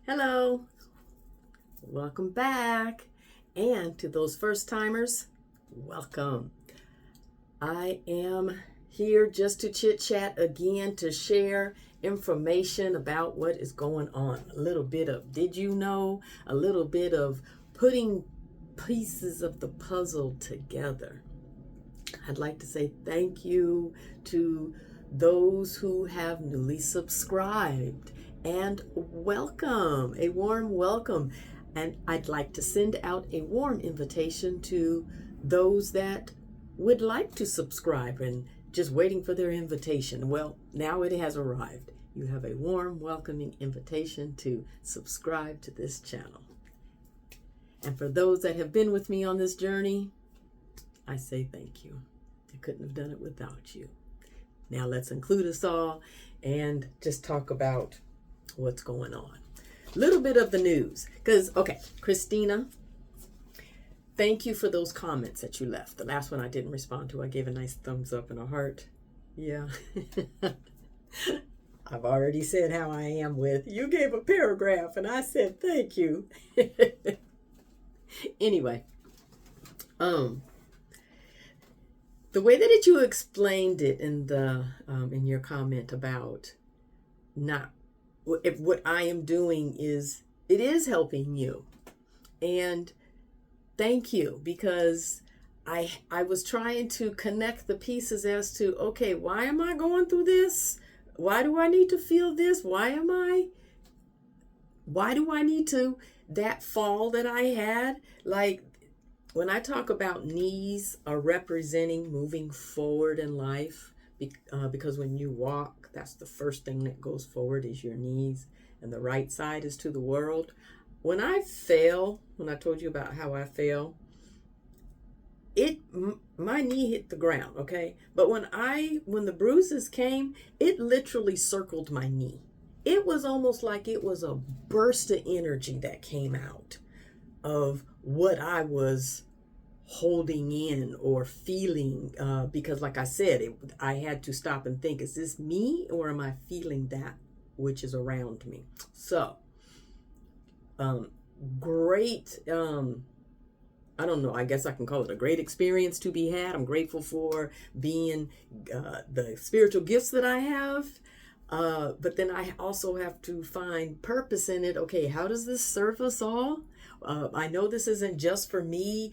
Hello, welcome back. And to those first timers, welcome. I am here just to chit chat again to share information about what is going on. A little bit of did you know, a little bit of putting pieces of the puzzle together. I'd like to say thank you to those who have newly subscribed and welcome, a warm welcome. And I'd like to send out a warm invitation to those that would like to subscribe and just waiting for their invitation. Well, now it has arrived. You have a warm, welcoming invitation to subscribe to this channel. And for those that have been with me on this journey, I say thank you. I couldn't have done it without you. Now let's include us all and just talk about what's going on. A little bit of the news. Because, okay, Christina, thank you for those comments that you left. The last one I didn't respond to. I gave a nice thumbs up and a heart. Yeah. I've already said how I am with, you gave a paragraph and I said thank you. Anyway, the way that you explained it in the in your comment about not if what I am doing is it is helping you, and thank you, because I was trying to connect the pieces as to, okay, why am I going through this? Why do I need to feel this? Why do I need to, that fall that I had, like when I talk about knees are representing moving forward in life, because when you walk, that's the first thing that goes forward is your knees, and the right side is to the world. When I fell, when I told you about how I fell, my knee hit the ground, okay? But when the bruises came, it literally circled my knee. It was almost like it was a burst of energy that came out of what I was holding in or feeling, because like I said, I had to stop and think, is this me or am I feeling that which is around me? So, great, I don't know, I guess I can call it a great experience to be had. I'm grateful for being the spiritual gifts that I have. But then I also have to find purpose in it. Okay, how does this serve us all? I know this isn't just for me.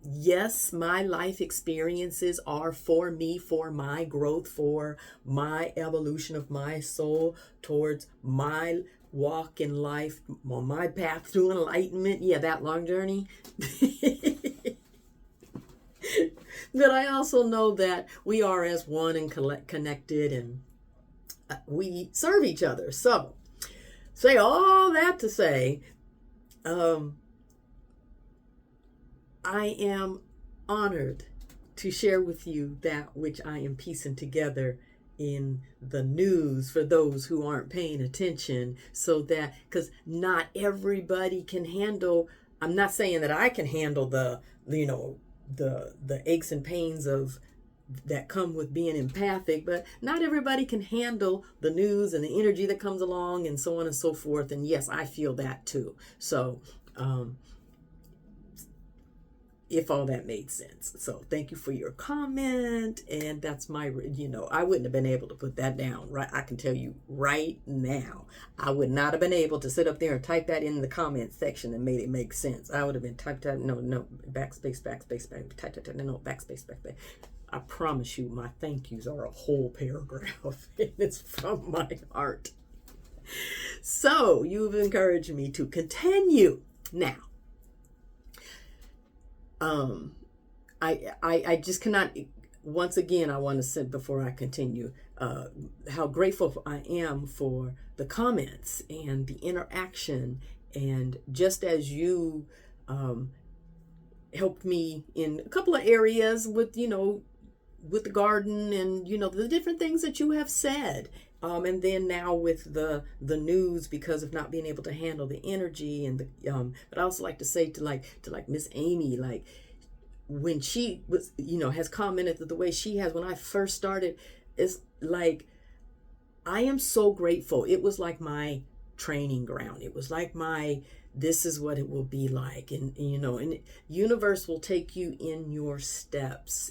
Yes, my life experiences are for me, for my growth, for my evolution of my soul towards my walk in life, on my path to enlightenment. Yeah, that long journey. But I also know that we are as one and connected, and we serve each other. So, say all that to say, I am honored to share with you that which I am piecing together in the news for those who aren't paying attention, so that, because not everybody can handle, I'm not saying that I can handle the aches and pains of that come with being empathic, but not everybody can handle the news and the energy that comes along and so on and so forth. And yes, I feel that too. So, if all that made sense. So thank you for your comment. And that's my, I wouldn't have been able to put that down, right? I can tell you right now, I would not have been able to sit up there and type that in the comment section and made it make sense. I would have been typed out, no, backspace, backspace. I promise you, my thank yous are a whole paragraph, and it's from my heart. So you've encouraged me to continue. Now, I just cannot, once again, I want to say before I continue, how grateful I am for the comments and the interaction. And just as you helped me in a couple of areas with, with the garden and, the different things that you have said. And then now with the news, because of not being able to handle the energy and but I also like to say to Miss Amy, like when she was, has commented the way she has when I first started, it's like, I am so grateful. It was like my training ground. It was like this is what it will be like. And universe will take you in your steps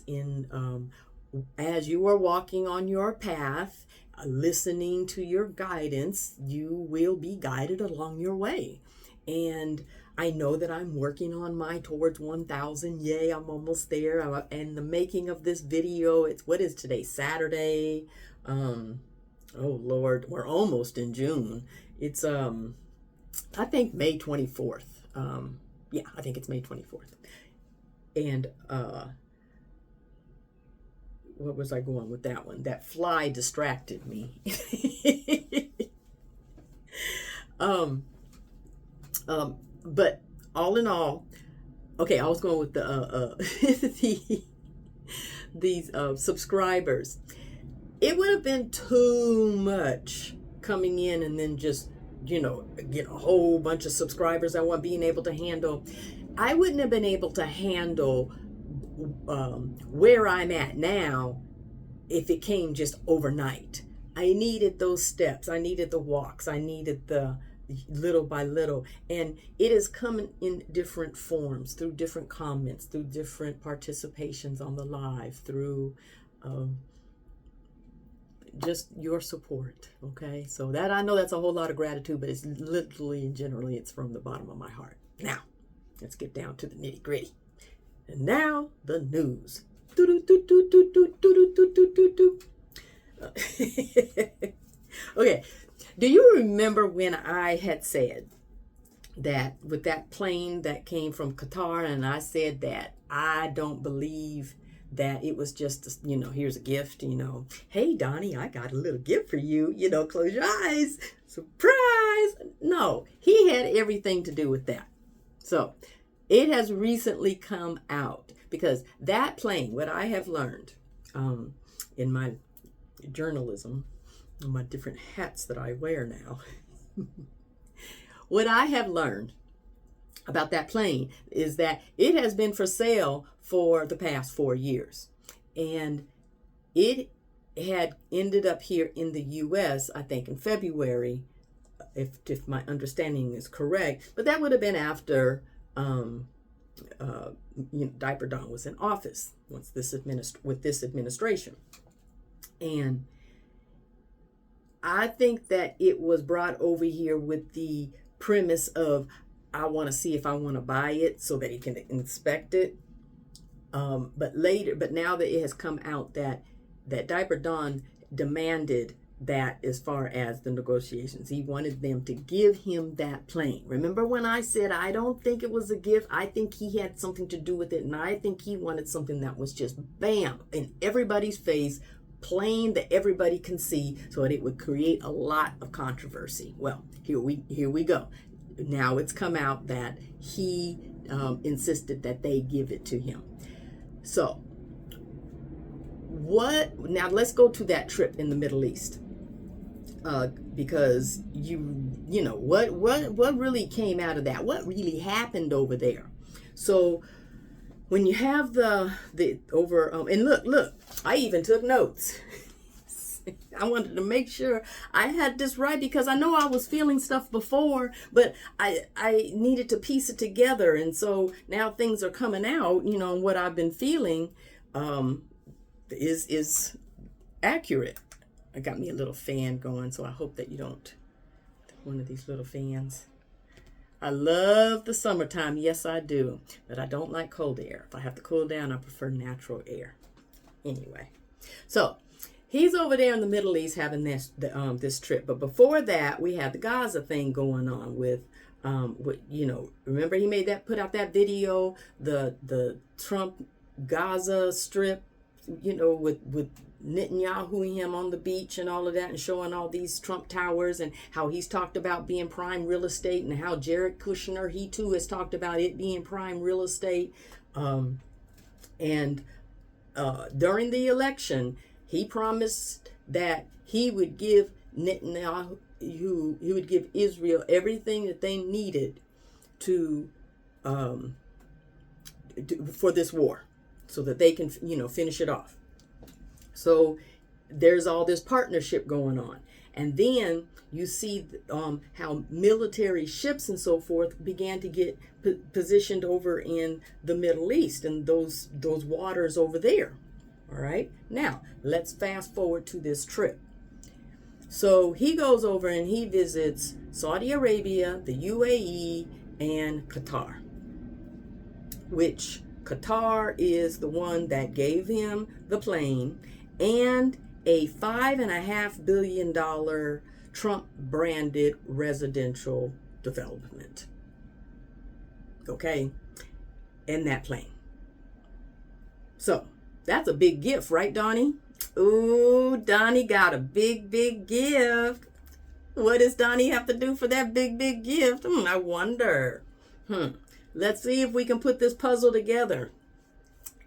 as you are walking on your path, listening to your guidance, you will be guided along your way. And I know that I'm working on my towards 1,000. Yay, I'm almost there. And the making of this video, what is today? Saturday. Oh Lord, we're almost in June. It's I think May 24th. Yeah, I think it's May 24th. And what was I going with that one? That fly distracted me. But all in all, okay, I was going with these subscribers. It would have been too much coming in and then just, get a whole bunch of subscribers I wasn't being able to handle. I wouldn't have been able to handle where I'm at now if it came just overnight. I needed those steps. I needed the walks. I needed the little by little. And it is coming in different forms, through different comments, through different participations on the live, through just your support. Okay, so that, I know that's a whole lot of gratitude, but it's literally and generally it's from the bottom of my heart. Now let's get down to the nitty gritty. And now the news. Okay, do you remember when I had said that with that plane that came from Qatar, and I said that I don't believe that it was just, here's a gift, hey, Donnie, I got a little gift for you, close your eyes, surprise. No, he had everything to do with that. So it has recently come out, because that plane, what I have learned in my journalism, my different hats that I wear now, what I have learned about that plane is that it has been for sale for the past 4 years. And it had ended up here in the U.S., I think in February, if my understanding is correct. But that would have been after Diaper Don was in office with this administration. And I think that it was brought over here with the premise of, I want to see if I want to buy it so that he can inspect it. But now that it has come out that Diaper Don demanded that, as far as the negotiations, he wanted them to give him that plane. Remember when I said I don't think it was a gift? I think he had something to do with it, and I think he wanted something that was just bam in everybody's face, plain that everybody can see, so that it would create a lot of controversy. Well, here we go. Now it's come out that he insisted that they give it to him. So now let's go to that trip in the Middle East, because what really came out of that, what really happened over there. So when you have the over and look, I even took notes. I wanted to make sure I had this right, because I know I was feeling stuff before, but I needed to piece it together. And so now things are coming out, what I've been feeling is accurate. I got me a little fan going, so I hope that you don't, one of these little fans. I love the summertime, yes I do, but I don't like cold air. If I have to cool down, I prefer natural air. Anyway, so he's over there in the Middle East having this trip. But before that, we had the Gaza thing going on with remember he put out that video, the Trump Gaza strip, with Netanyahu and him on the beach and all of that, and showing all these Trump towers, and how he's talked about being prime real estate, and how Jared Kushner, he too has talked about it being prime real estate. And during the election, he promised that he would give Netanyahu, he would give Israel everything that they needed for this war, so that they can, finish it off. So there's all this partnership going on. And then You see how military ships and so forth began to get positioned over in the Middle East and those waters over there. All right. Now, let's fast forward to this trip. So he goes over and he visits Saudi Arabia, the UAE, and Qatar, which Qatar is the one that gave him the plane and a $5.5 billion Trump branded residential development. Okay. And that plane. So that's a big gift, right, Donnie? Ooh, Donnie got a big, big gift. What does Donnie have to do for that big, big gift? I wonder. Let's see if we can put this puzzle together.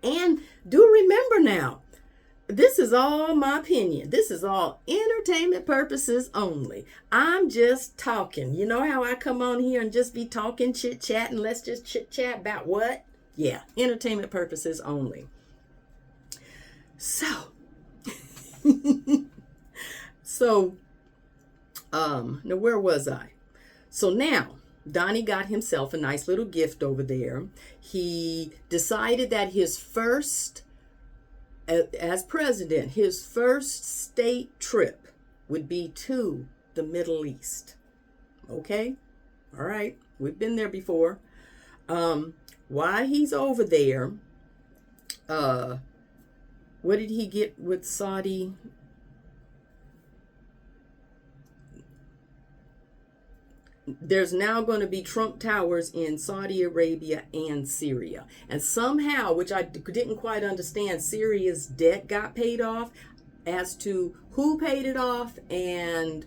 And do remember now, this is all my opinion. This is all entertainment purposes only. I'm just talking. You know how I come on here and just be talking, chit-chat, and let's just chit-chat about what? Yeah, entertainment purposes only. So, now where was I? So now, Donnie got himself a nice little gift over there. He decided that his first, as president, his first state trip would be to the Middle East. Okay? All right. We've been there before. While he's over there, what did he get with Saudi? There's now going to be Trump Towers in Saudi Arabia and Syria. And somehow, which I didn't quite understand, Syria's debt got paid off. As to who paid it off and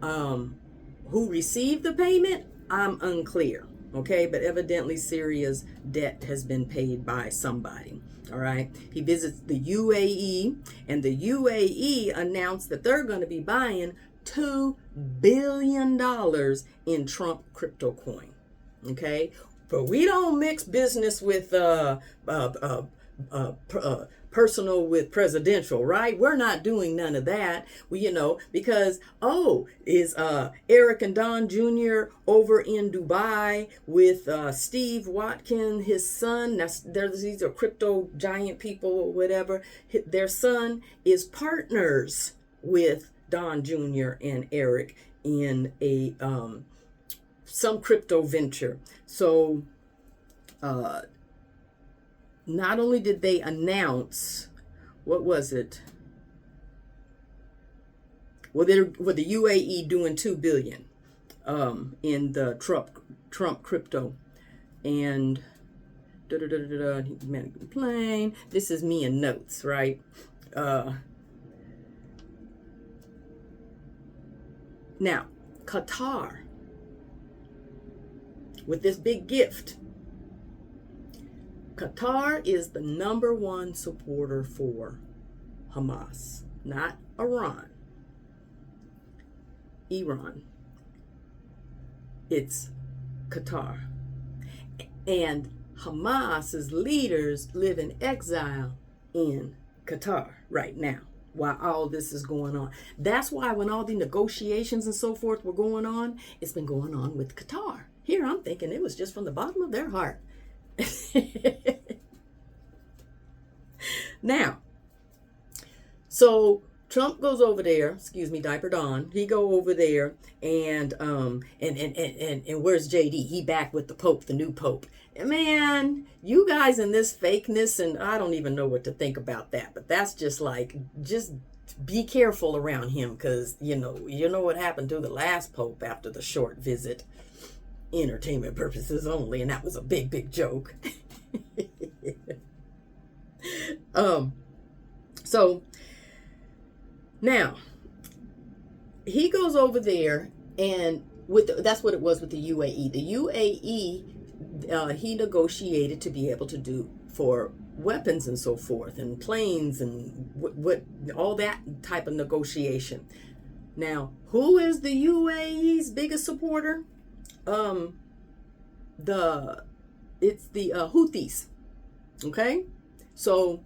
who received the payment, I'm unclear. Okay, but evidently Syria's debt has been paid by somebody. All right. He visits the UAE, and the UAE announced that they're going to be buying $2 billion in Trump crypto coin. Okay. But we don't mix business with personal with presidential, right? We're not doing none of that. Because is Eric and Don Jr. over in Dubai with Steve Watkin, his son. These are crypto giant people or whatever. Their son is partners with Don Jr. and Eric in a some crypto venture. So not only did they announce, what was it? Well, the UAE doing $2 billion in the Trump crypto, and plane. This is me in notes, right? Now, Qatar, with this big gift. Qatar is the number one supporter for Hamas, not Iran. It's Qatar. And Hamas's leaders live in exile in Qatar right now while all this is going on. That's why when all the negotiations and so forth were going on, it's been going on with Qatar. Here I'm thinking it was just from the bottom of their heart. Now, so Trump goes over there, excuse me, Diaper Don. He go over there and where's JD? He back with the Pope, the new Pope. Man, you guys in this fakeness, and I don't even know what to think about that, but that's just be careful around him, because you know what happened to the last Pope after the short visit. Entertainment purposes only, and that was a big, big joke. So now he goes over there, and that's what it was with the UAE. The UAE, he negotiated to be able to do for weapons and so forth, and planes and what all that type of negotiation. Now, who is the UAE's biggest supporter? It's the Houthis. Okay, so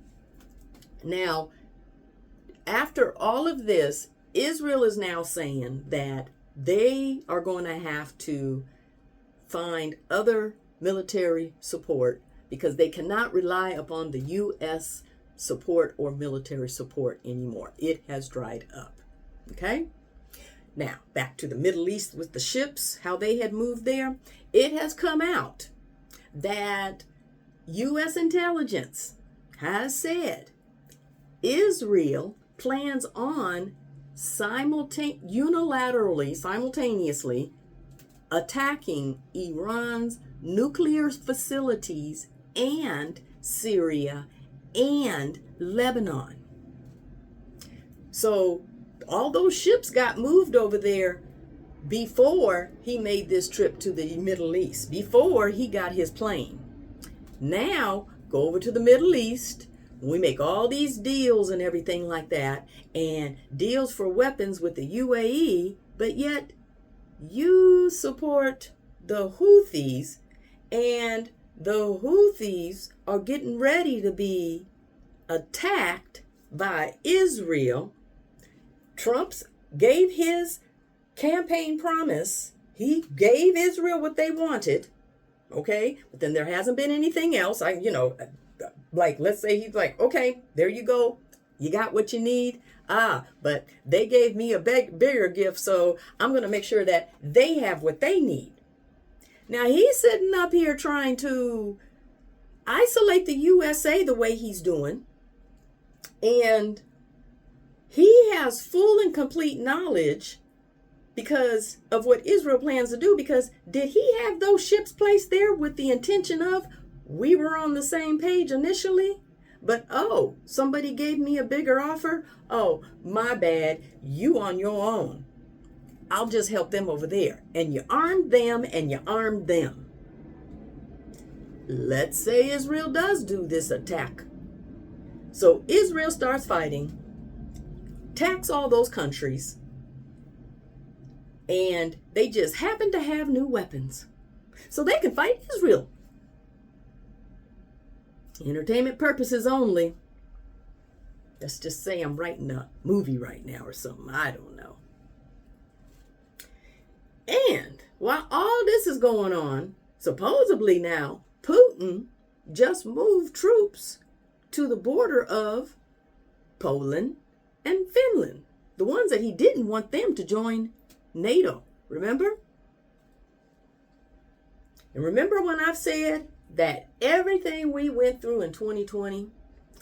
now after all of this, Israel is now saying that they are going to have to find other military support because they cannot rely upon the U.S. support or military support anymore. It has dried up. Okay? Now, back to the Middle East with the ships, how they had moved there. It has come out that U.S. intelligence has said Israel plans on simultaneously attacking Iran's nuclear facilities and Syria and Lebanon. So all those ships got moved over there before he made this trip to the Middle East, before he got his plane. Now, go over to the Middle East. We make all these deals and everything like that, and deals for weapons with the UAE, but yet you support the Houthis, and the Houthis are getting ready to be attacked by Israel. Trump gave his campaign promise. He gave Israel what they wanted. Okay, but then there hasn't been anything else. Like, let's say he's like, okay, there you go. You got what you need. But they gave me a bigger gift, so I'm going to make sure that they have what they need. Now, he's sitting up here trying to isolate the USA the way he's doing. And he has full and complete knowledge because of what Israel plans to do. Because did he have those ships placed there with the intention of, we were on the same page initially, but somebody gave me a bigger offer? Oh, my bad. You on your own. I'll just help them over there. And you armed them and you armed them. Let's say Israel does do this attack. So Israel starts fighting, attacks all those countries, and they just happen to have new weapons. So they can fight Israel. Entertainment purposes only. Let's just say I'm writing a movie right now or something. I don't know. And while all this is going on, supposedly now, Putin just moved troops to the border of Poland and Finland. The ones that he didn't want them to join NATO. Remember? And remember when I've said that everything we went through in 2020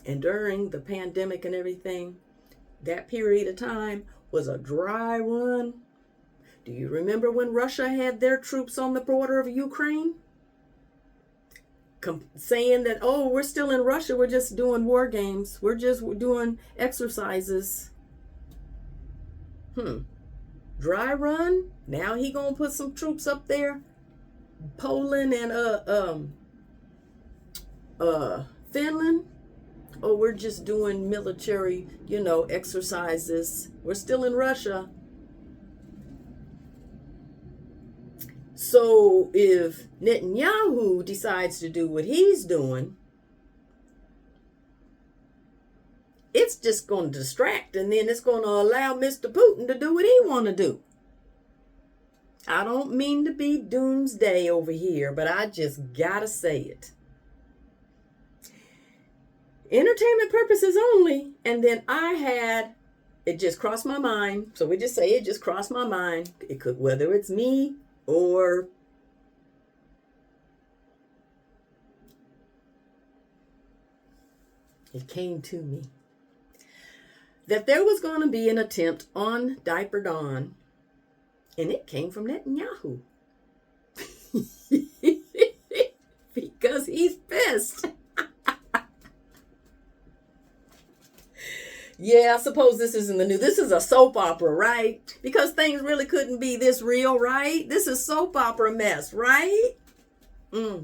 and during the pandemic and everything, that period of time was a dry run? Do you remember when Russia had their troops on the border of Ukraine? Saying that, we're still in Russia, we're just doing war games, we're just doing exercises. Dry run? Now he gonna put some troops up there? Poland and Finland? Oh, we're just doing military, exercises. We're still in Russia. So if Netanyahu decides to do what he's doing, it's just going to distract, and then it's going to allow Mr. Putin to do what he want to do. I don't mean to be doomsday over here, but I just gotta say it. Entertainment purposes only, and then it just crossed my mind. So we just say it just crossed my mind. It could, whether it's me or it came to me that there was going to be an attempt on Diaper Dawn, and it came from Netanyahu. Because he's pissed. Yeah, I suppose this isn't the new. This is a soap opera, right? Because things really couldn't be this real, right? This is soap opera mess, right? I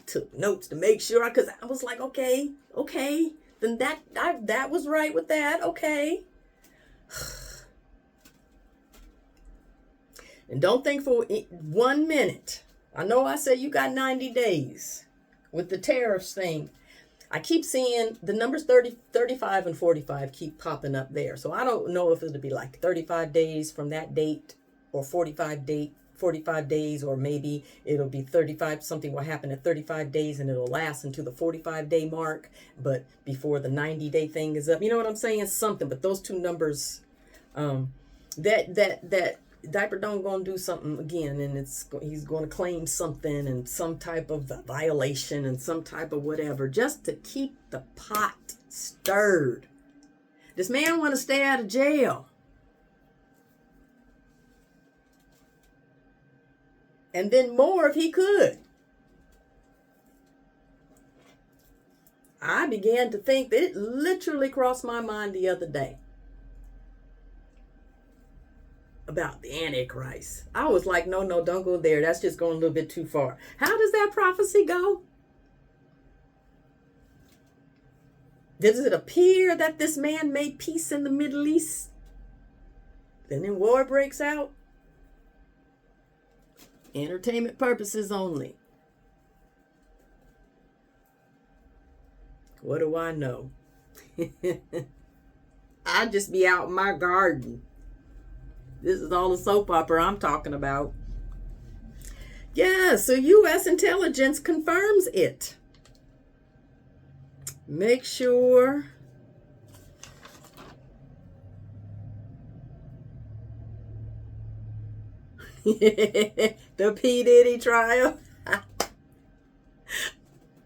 took notes to make sure, because I was like, okay, then that was right with that, okay. And don't think for 1 minute. I know I said you got 90 days with the tariffs thing. I keep seeing the numbers 30, 35, and 45 keep popping up there. So I don't know if it'll be like 35 days from that date or 45 days, or maybe it'll be 35, something will happen at 35 days and it'll last until the 45-day mark, but before the 90-day thing is up. You know what I'm saying? Something, but those two numbers, that Diaper Don gonna do something again, and he's gonna claim something and some type of violation and some type of whatever, just to keep the pot stirred. This man want to stay out of jail, and then more if he could. I began to think that it literally crossed my mind the other day about the Antichrist. I was like, no, don't go there. That's just going a little bit too far. How does that prophecy go? Does it appear that this man made peace in the Middle East, and then war breaks out? Entertainment purposes only. What do I know? I just be out in my garden. This is all the soap opera I'm talking about. Yeah, so U.S. intelligence confirms it. Make sure the P. Diddy trial.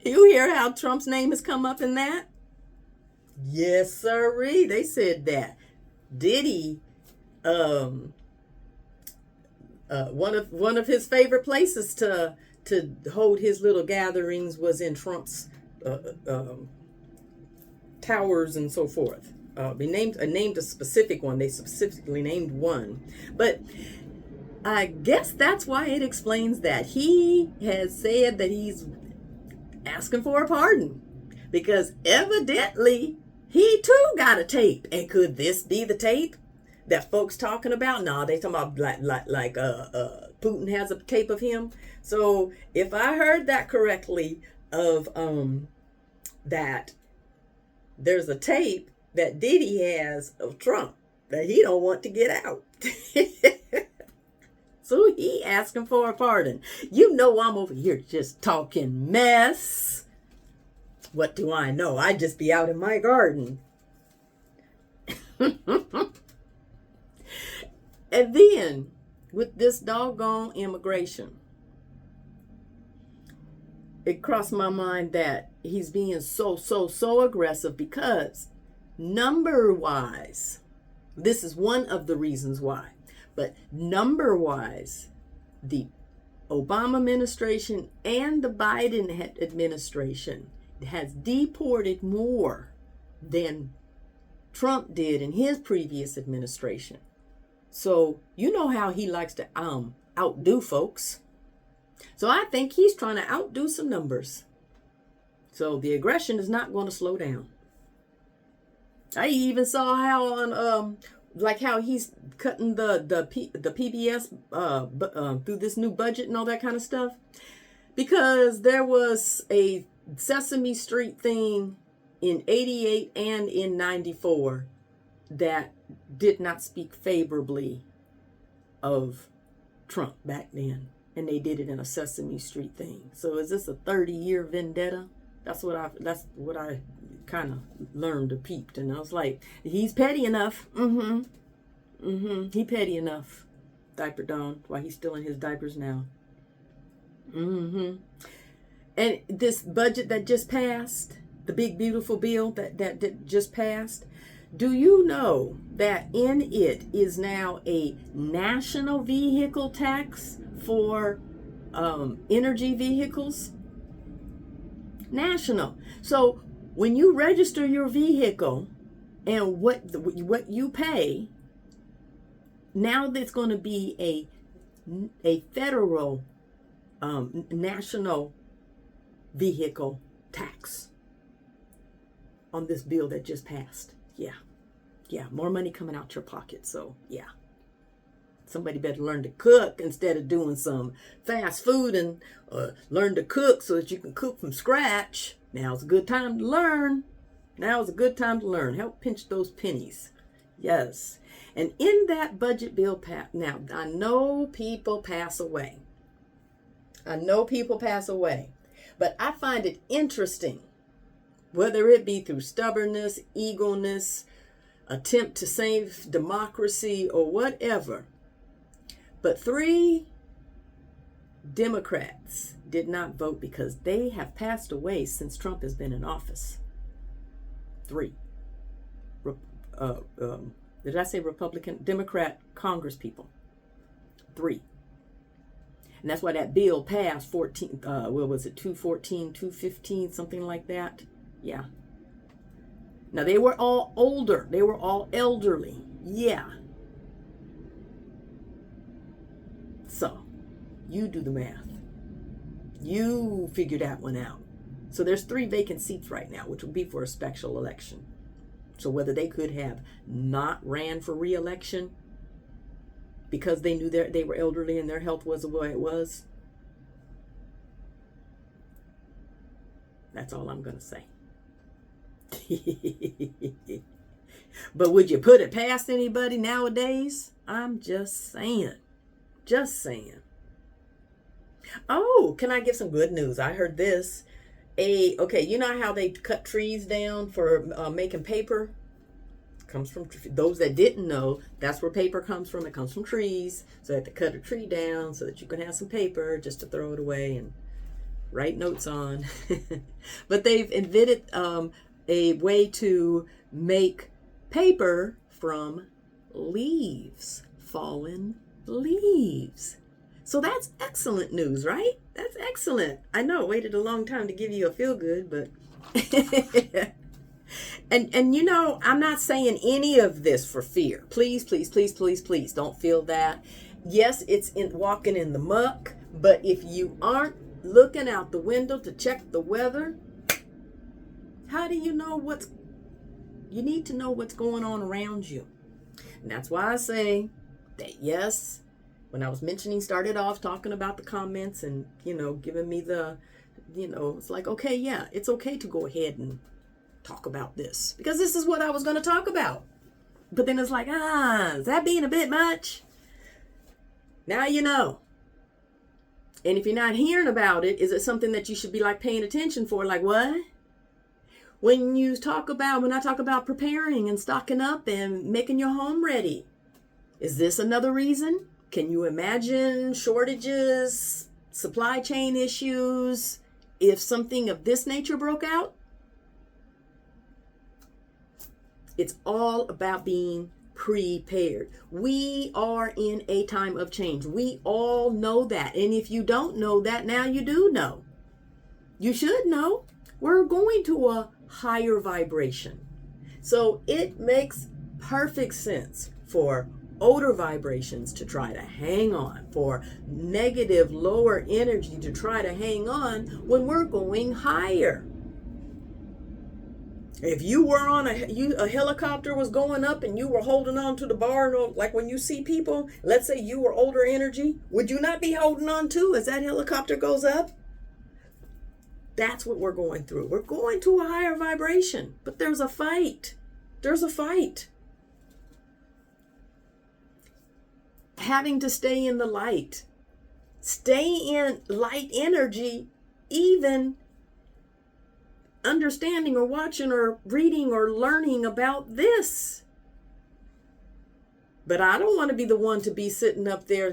You hear how Trump's name has come up in that? Yes, sirree. They said that Diddy, one of his favorite places to hold his little gatherings was in Trump's towers and so forth. They named a specific one. They specifically named one, but I guess that's why it explains that he has said that he's asking for a pardon, because evidently he too got a tape. And could this be the tape that folks talking about? No, they talking about like Putin has a tape of him. So if I heard that correctly, of that there's a tape that Diddy has of Trump that he don't want to get out. So he asking for a pardon. You know I'm over here just talking mess. What do I know? I just be out in my garden. And then with this doggone immigration, it crossed my mind that he's being so aggressive because number-wise, this is one of the reasons why, but number-wise, the Obama administration and the Biden administration has deported more than Trump did in his previous administration. So you know how he likes to outdo folks. So I think he's trying to outdo some numbers. So the aggression is not going to slow down. I even saw how on how he's cutting the PBS through this new budget and all that kind of stuff, because there was a Sesame Street thing in 88 and in 94 that did not speak favorably of Trump back then, and they did it in a Sesame Street thing. So is this a 30-year vendetta? That's what I kind of learned or peeped, and I was like, he's petty enough. He petty enough. Diaper Don, while he's still in his diapers now. And this budget that just passed, the big beautiful bill that just passed, do you know that in it is now a national vehicle tax for energy vehicles? National. So when you register your vehicle and what you pay, now there's going to be a federal national vehicle tax on this bill that just passed. Yeah, more money coming out your pocket. So yeah, Somebody better learn to cook instead of doing some fast food, and learn to cook so that you can cook from scratch. Now's a good time to learn. Now's a good time to learn. Help pinch those pennies. Yes. And in that budget bill, now I know people pass away. But I find it interesting, whether it be through stubbornness, eagerness, attempt to save democracy, or whatever. But 3 Democrats did not vote because they have passed away since Trump has been in office. 3. Did I say Republican? Democrat Congress people. 3. And that's why that bill passed 214, 215, something like that. Yeah. Now they were all older. They were all elderly. Yeah. So, you do the math. You figure that one out. So there's 3 vacant seats right now, which would be for a special election. So whether they could have not ran for re-election because they knew they were elderly and their health was the way it was, that's all I'm going to say. But would you put it past anybody nowadays? I'm just saying. Just saying. Oh, can I give some good news? I heard this. Okay, you know how they cut trees down for making paper? Comes from those that didn't know. That's where paper comes from. It comes from trees. So they have to cut a tree down so that you can have some paper just to throw it away and write notes on. But they've invented a way to make paper from leaves, fallen leaves. So that's excellent news, right? That's excellent. I know I waited a long time to give you a feel good, but and you know, I'm not saying any of this for fear. Please, please, please, please, please don't feel that. Yes, it's walking in the muck, but if you aren't looking out the window to check the weather, how do you know you need to know what's going on around you? And that's why I say that, yes, when I was started off talking about the comments and, giving me it's like, okay, yeah, it's okay to go ahead and talk about this because this is what I was going to talk about. But then it's like, is that being a bit much? Now you know. And if you're not hearing about it, is it something that you should be like paying attention for? Like what? When I talk about preparing and stocking up and making your home ready, is this another reason? Can you imagine shortages, supply chain issues, if something of this nature broke out? It's all about being prepared. We are in a time of change. We all know that. And if you don't know that, now you do know. You should know. We're going to a higher vibration. So it makes perfect sense for older vibrations to try to hang on, for negative, lower energy to try to hang on when we're going higher. If you were on a helicopter was going up and you were holding on to the bar, like when you see people, let's say you were older energy, would you not be holding on to as that helicopter goes up? That's what we're going through. We're going to a higher vibration, but there's a fight. There's a fight. Having to stay in the light. Stay in light energy, even understanding or watching or reading or learning about this. But I don't want to be the one to be sitting up there,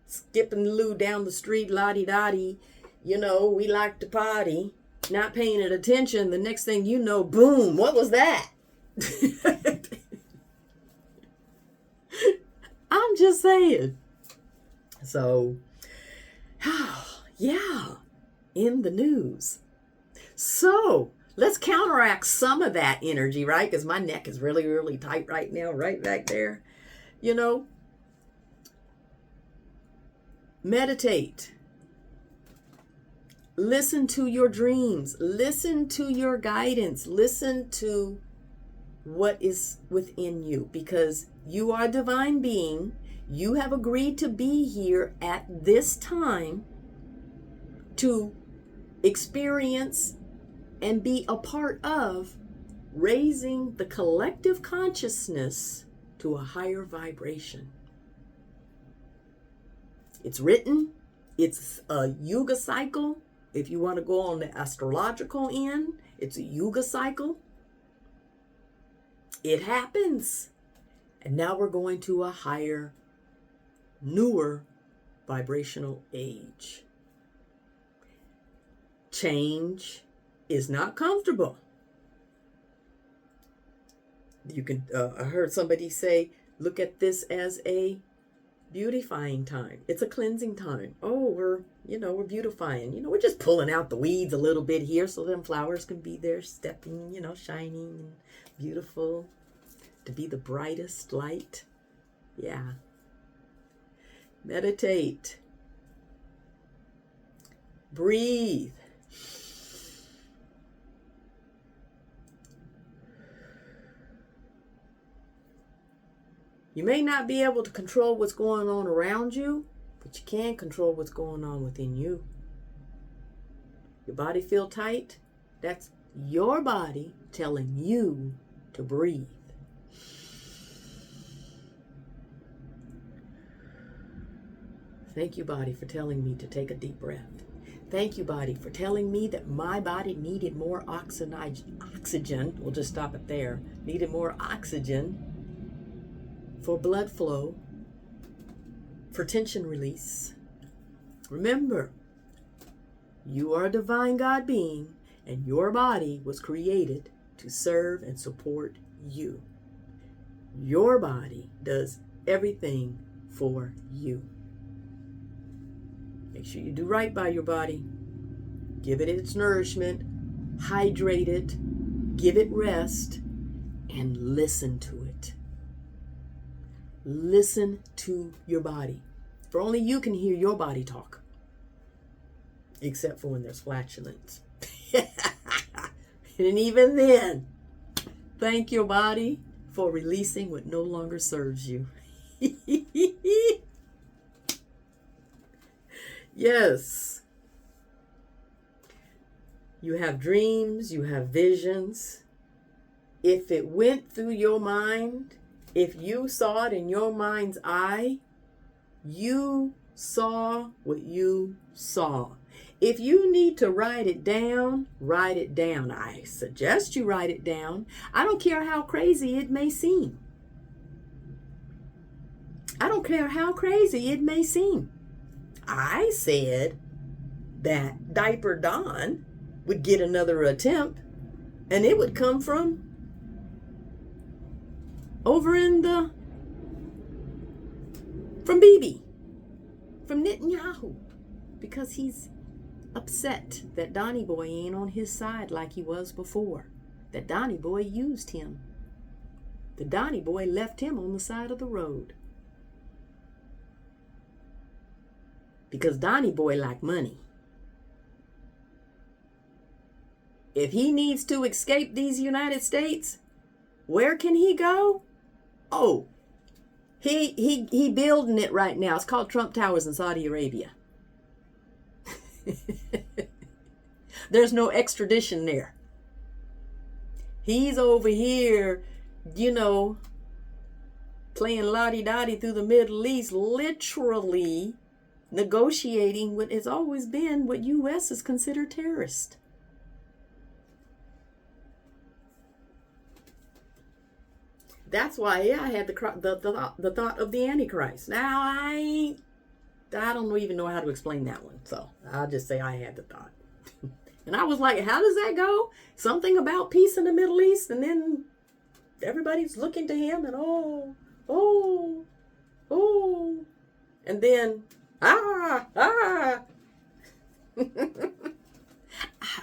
skipping Lou down the street, la-di-da-di. We like to party, not paying attention. The next thing you know, boom, what was that? I'm just saying. So, yeah, in the news. So, let's counteract some of that energy, right? Because my neck is really, really tight right now, right back there. Meditate. Listen to your dreams. Listen to your guidance. Listen to what is within you, because you are a divine being. You have agreed to be here at this time to experience and be a part of raising the collective consciousness to a higher vibration. It's written, it's a yuga cycle. If you want to go on the astrological end, it's a yuga cycle. It happens. And now we're going to a higher, newer vibrational age. Change is not comfortable. You can, I heard somebody say, look at this as a beautifying time. It's a cleansing time. Oh, we're beautifying. We're just pulling out the weeds a little bit here so them flowers can be there stepping, shining and beautiful to be the brightest light. Yeah. Meditate. Breathe. You may not be able to control what's going on around you, but you can control what's going on within you. Your body feel tight? That's your body telling you to breathe. Thank you, body, for telling me to take a deep breath. Thank you, body, for telling me that my body needed more oxygen. We'll just stop it there. Needed more oxygen for blood flow, for tension release. Remember, you are a divine God being, and your body was created to serve and support you. Your body does everything for you. Make sure you do right by your body. Give it its nourishment, hydrate it, give it rest, and listen to it. Listen to your body. For only you can hear your body talk. Except for when there's flatulence. And even then, thank your body for releasing what no longer serves you. Yes. You have dreams, you have visions. If it went through your mind, if you saw it in your mind's eye, you saw what you saw. If you need to write it down, write it down. I suggest you write it down. I don't care how crazy it may seem. I don't care how crazy it may seem. I said that Diaper Don would get another attempt, and it would come from from Bibi, from Netanyahu, because he's upset that Donnie Boy ain't on his side like he was before, that Donnie Boy used him. The Donnie Boy left him on the side of the road. Because Donnie Boy like money. If he needs to escape these United States, where can he go? Oh, he building it right now. It's called Trump Towers in Saudi Arabia. There's no extradition there. He's over here, playing la-di-da-di through the Middle East, literally negotiating what has always been what U.S. is considered terrorist. That's why I had the thought of the Antichrist. Now, I don't even know how to explain that one. So I'll just say I had the thought. And I was like, how does that go? Something about peace in the Middle East, and then everybody's looking to him, and oh. And then, I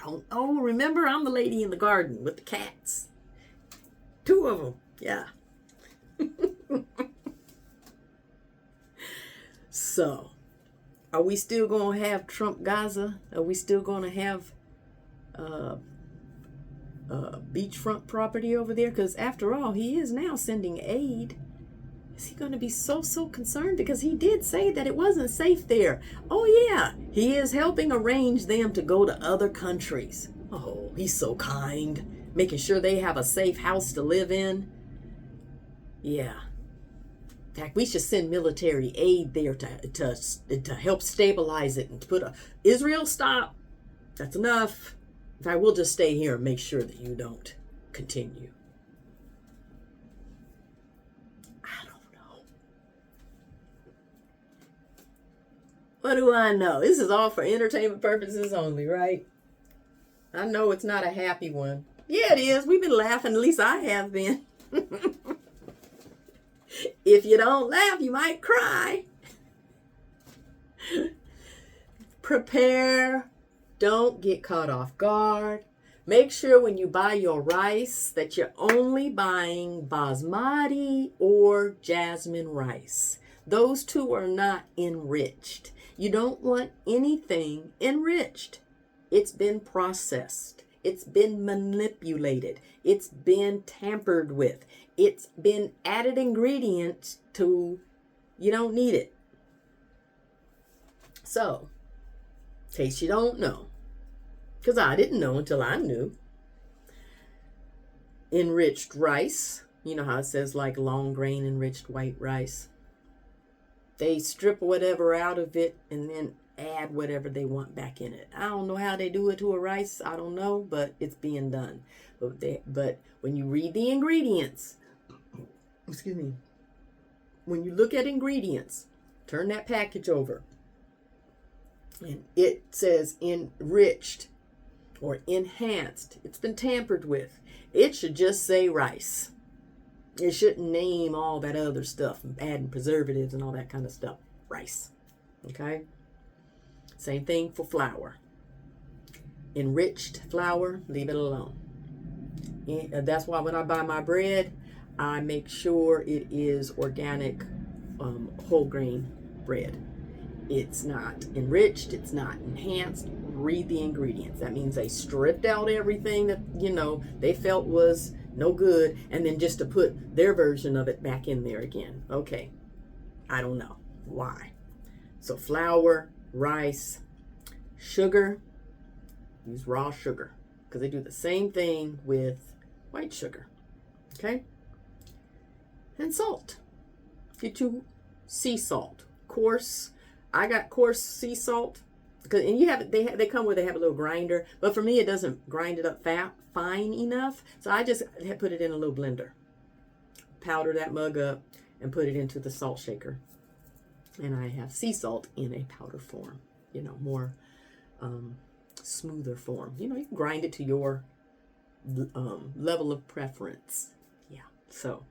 don't know. Remember, I'm the lady in the garden with the cats. 2 of them. Yeah. So, are we still going to have Trump Gaza? Are we still going to have beachfront property over there? Because after all, he is now sending aid. is he going to be so concerned? Because he did say that it wasn't safe there. Oh yeah, he is helping arrange them to go to other countries. Oh, he's so kind, making sure they have a safe house to live in. Yeah. In fact, we should send military aid there to help stabilize it and to put Israel, stop. That's enough. In fact, we'll just stay here and make sure that you don't continue. I don't know. What do I know? This is all for entertainment purposes only, right? I know it's not a happy one. Yeah, it is. We've been laughing. At least I have been. If you don't laugh, you might cry. Prepare. Don't get caught off guard. Make sure when you buy your rice that you're only buying basmati or jasmine rice. Those two are not enriched. You don't want anything enriched. It's been processed. It's been manipulated. It's been tampered with. It's been added ingredients to, you don't need it. So, in case you don't know, because I didn't know until I knew. Enriched rice. You know how it says like long grain enriched white rice. They strip whatever out of it and then add whatever they want back in it. I don't know how they do it to a rice. I don't know, but it's being done. But when you read the ingredients, excuse me, when you look at ingredients, turn that package over. And it says enriched or enhanced. It's been tampered with. It should just say rice. It shouldn't name all that other stuff, adding preservatives and all that kind of stuff. Rice. Okay? Same thing for flour. Enriched flour, leave it alone. And that's why when I buy my bread, I make sure it is organic, whole grain bread. It's not enriched. It's not enhanced. Read the ingredients. That means they stripped out everything that, they felt was no good, and then just to put their version of it back in there again. Okay. I don't know why. So flour, rice, sugar, use raw sugar because they do the same thing with white sugar. Okay? And salt. Get you sea salt. Coarse. I got coarse sea salt. And you have they come where they have a little grinder, but for me it doesn't grind it up fine enough. So I just put it in a little blender, powder that mug up, and put it into the salt shaker. And I have sea salt in a powder form, more smoother form. You can grind it to your level of preference. Yeah. So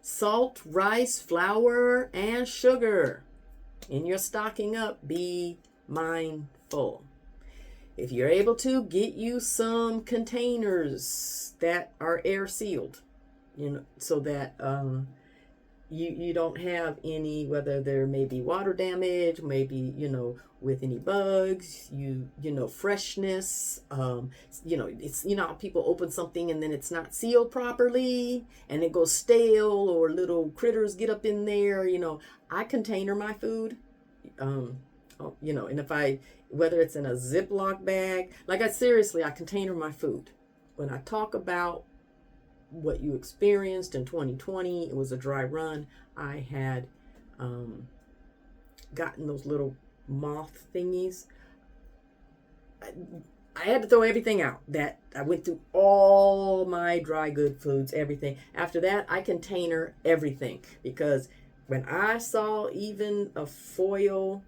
salt, rice, flour, and sugar. In your stocking up, be mindful. If you're able to, get you some containers that are air sealed, so that you don't have any, whether there may be water damage, maybe, with any bugs, freshness, it's, people open something and then it's not sealed properly and it goes stale or little critters get up in there, I container my food, and if whether it's in a Ziploc bag, I container my food. When I talk about what you experienced in 2020, it was a dry run. I had gotten those little moth thingies. I had to throw everything out. That I went through all my dry good foods, everything. After that, I container everything, because when I saw even a foil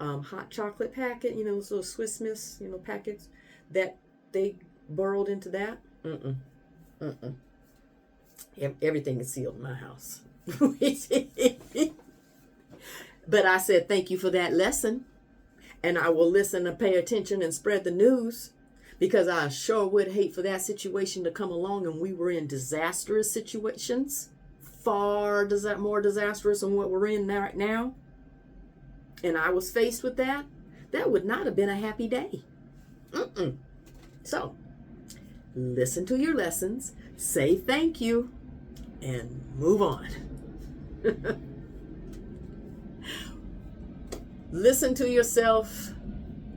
hot chocolate packet, those little Swiss Miss, packets, that they burrowed into that. Everything is sealed in my house. But I said, thank you for that lesson. And I will listen and pay attention and spread the news, because I sure would hate for that situation to come along and we were in disastrous situations, far more disastrous than what we're in right now. And I was faced with that. That would not have been a happy day. So, listen to your lessons, say thank you, and move on. Listen to yourself.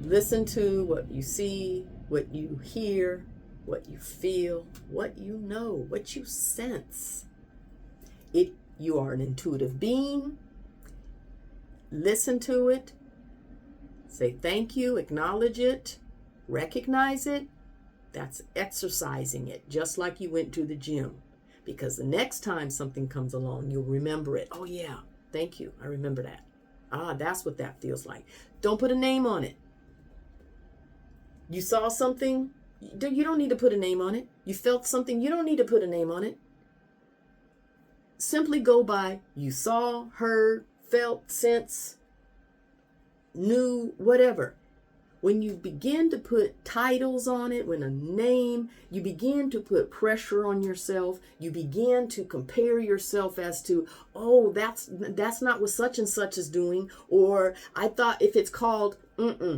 Listen to what you see, what you hear, what you feel, what you know, what you sense. You are an intuitive being. Listen to it. Say thank you, acknowledge it, recognize it. That's exercising it, just like you went to the gym. Because the next time something comes along, you'll remember it. Oh yeah, thank you, I remember that. That's what that feels like. Don't put a name on it. You saw something, you don't need to put a name on it. You felt something, you don't need to put a name on it. Simply go by you saw, heard, felt, sense, knew, whatever. When you begin to put titles on it, when a name, you begin to put pressure on yourself. You begin to compare yourself as to, oh, that's not what such and such is doing. Or I thought if it's called,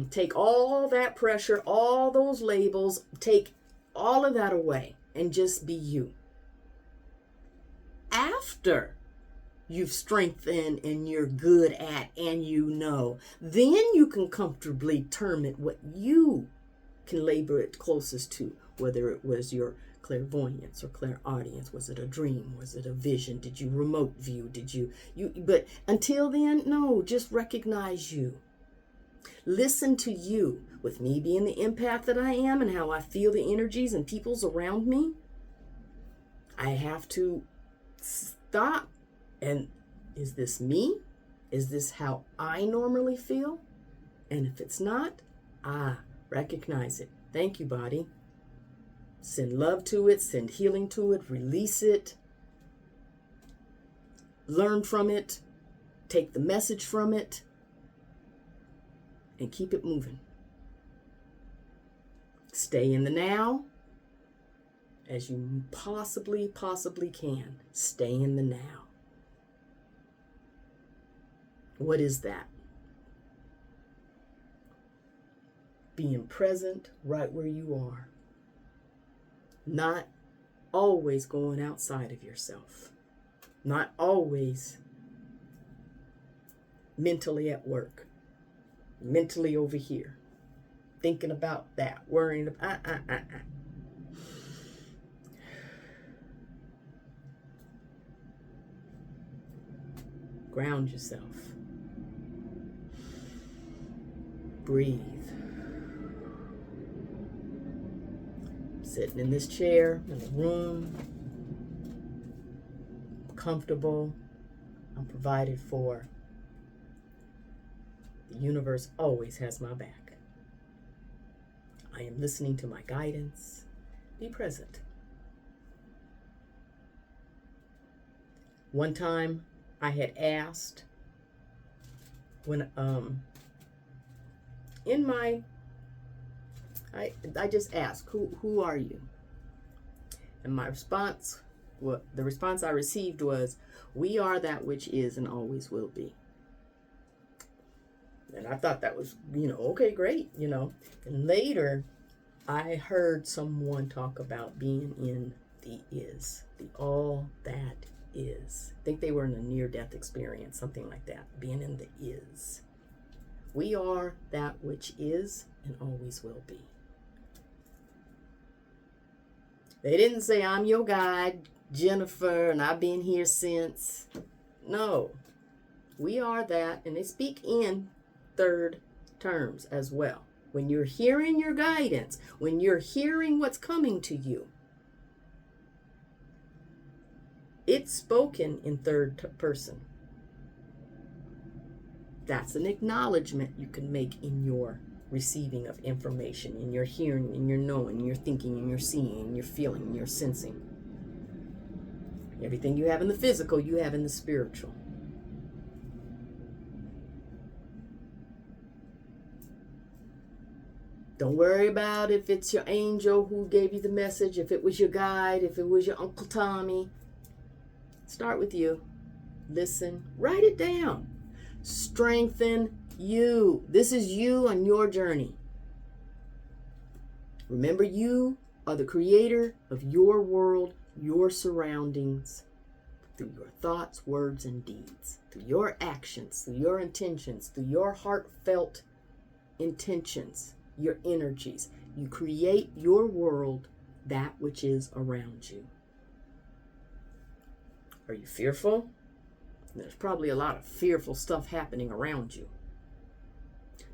take all that pressure, all those labels, take all of that away and just be you. After you've strengthened and you're good at and you know, then you can comfortably term it what you can label it closest to, whether it was your clairvoyance or clairaudience. Was it a dream? Was it a vision? Did you remote view? Did you but until then, no, just recognize you. Listen to you. With me being the empath that I am and how I feel the energies and people's around me, I have to stop. And is this me? Is this how I normally feel? And if it's not, recognize it. Thank you, body. Send love to it, send healing to it, release it. Learn from it, take the message from it, and keep it moving. Stay in the now as you possibly can. Stay in the now. What is that? Being present right where you are. Not always going outside of yourself. Not always mentally at work. Mentally over here. Thinking about that. Worrying about Ground yourself. Breathe. Sitting in this chair, in the room, comfortable, I'm provided for. The universe always has my back. I am listening to my guidance. Be present. One time I had asked when I just asked, who are you? And my response, the response I received was, we are that which is and always will be. And I thought that was, okay, great, And later, I heard someone talk about being in the is, the all that is. I think they were in a near-death experience, something like that, being in the is. We are that which is and always will be. They didn't say, I'm your guide, Jennifer, and I've been here since. No, we are that, and they speak in third terms as well. When you're hearing your guidance, when you're hearing what's coming to you, it's spoken in third person. That's an acknowledgement you can make in your receiving of information, in your hearing, in your knowing, in your thinking, in your seeing, in your feeling, in your sensing. Everything you have in the physical, you have in the spiritual. Don't worry about if it's your angel who gave you the message, if it was your guide, if it was your Uncle Tommy. Start with you. Listen. Write it down. Strengthen you. This is you on your journey. Remember, you are the creator of your world, your surroundings. through your thoughts, words, and deeds, through your actions, through your intentions, through your heartfelt intentions, your energies. You create your world, that which is around you. Are you fearful? There's probably a lot of fearful stuff happening around you.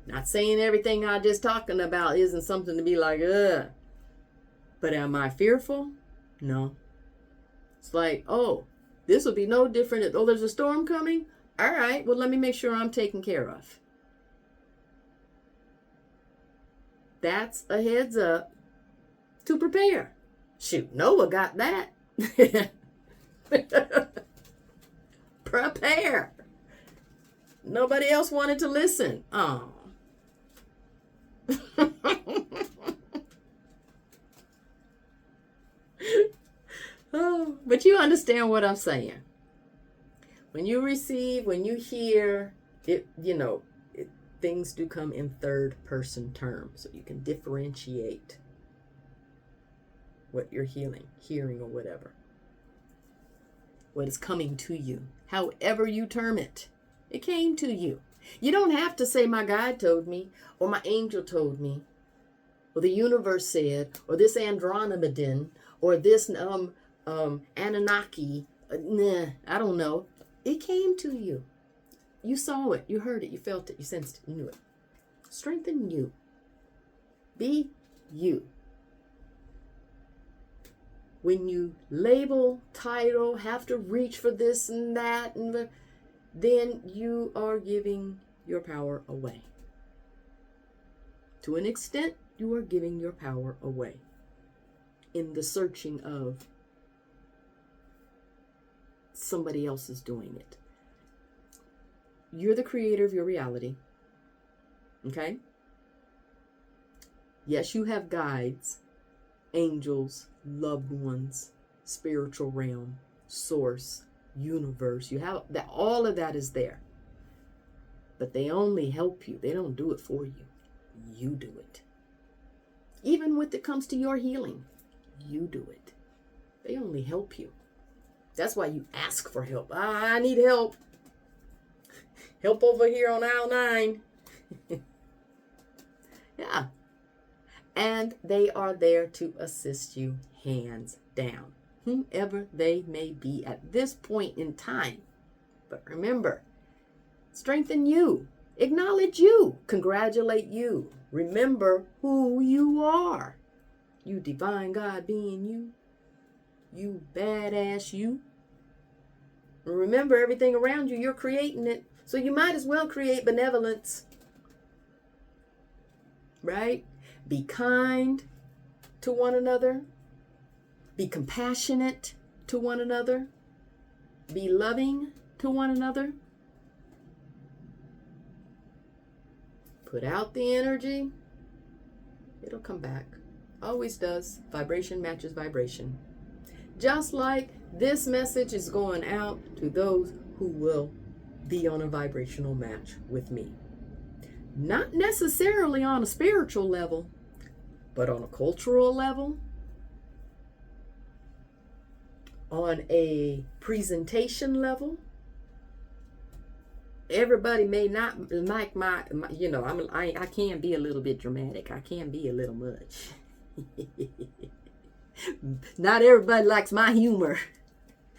Not saying everything I just talking about isn't something to be like, ugh. But am I fearful? No. It's like, oh, this will be no different. Oh, there's a storm coming? All right, well, let me make sure I'm taken care of. That's a heads up to prepare. Shoot, Noah got that. Prepare. Nobody else wanted to listen. Oh. Oh, but you understand what I'm saying. When you receive, when you hear, it, things do come in third person terms, so you can differentiate what you're hearing or whatever. What is coming to you, however you term it. It came to you. You don't have to say my guide told me, or my angel told me, or the universe said, or this Andromedon, or this Anunnaki. Nah, I don't know. It came to you. You saw it, you heard it, you felt it, you sensed it, you knew it. Strengthen you. Be you. When you label, title, have to reach for this and that, then you are giving your power away. To an extent, you are giving your power away in the searching of somebody else is doing it. You're the creator of your reality. Okay? Yes, you have guides, angels, loved ones, spiritual realm, source, universe. You have that. All of that is there. But they only help you. They don't do it for you. You do it. Even when it comes to your healing, you do it. They only help you. That's why you ask for help. I need help. Help over here on aisle 9. Yeah. And they are there to assist you, hands down, whomever they may be at this point in time. But remember, strengthen you, acknowledge you, congratulate you. Remember who you are. You divine God being you. You badass you. Remember, everything around you, you're creating it. So you might as well create benevolence. Right? Be kind to one another. Be compassionate to one another. Be loving to one another. Put out the energy. It'll come back. Always does. Vibration matches vibration. Just like this message is going out to those who will be on a vibrational match with me. Not necessarily on a spiritual level, but on a cultural level, on a presentation level. Everybody may not like my I can be a little bit dramatic. I can be a little much. Not everybody likes my humor.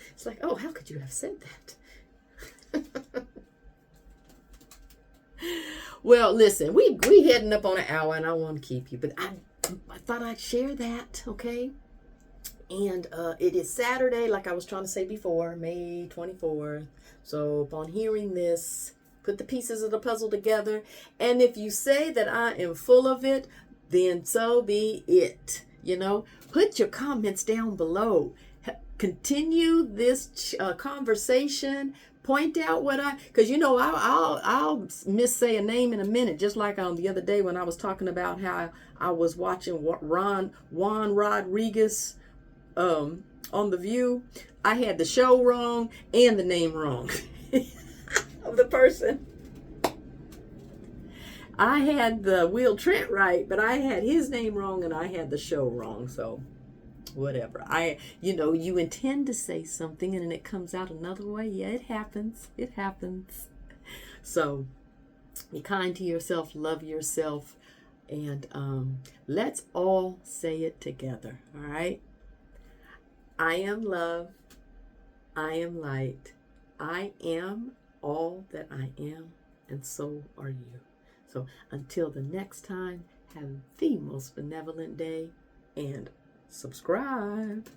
It's like, oh, how could you have said that? Well, listen, we heading up on an hour, and I want to keep you, but I thought I'd share that, okay? And it is Saturday, like I was trying to say before, May 24th. So upon hearing this, put the pieces of the puzzle together. And if you say that I am full of it, then so be it. Put your comments down below. Continue this conversation. Point out what because I'll missay a name in a minute. Just like the other day when I was talking about how I was watching Juan Rodriguez on The View. I had the show wrong and the name wrong of the person. I had the Will Trent right, but I had his name wrong and I had the show wrong. So whatever. You intend to say something and then it comes out another way. Yeah, it happens. It happens. So be kind to yourself, love yourself, and let's all say it together. All right. I am love. I am light. I am all that I am, and so are you. So until the next time, have the most benevolent day and subscribe.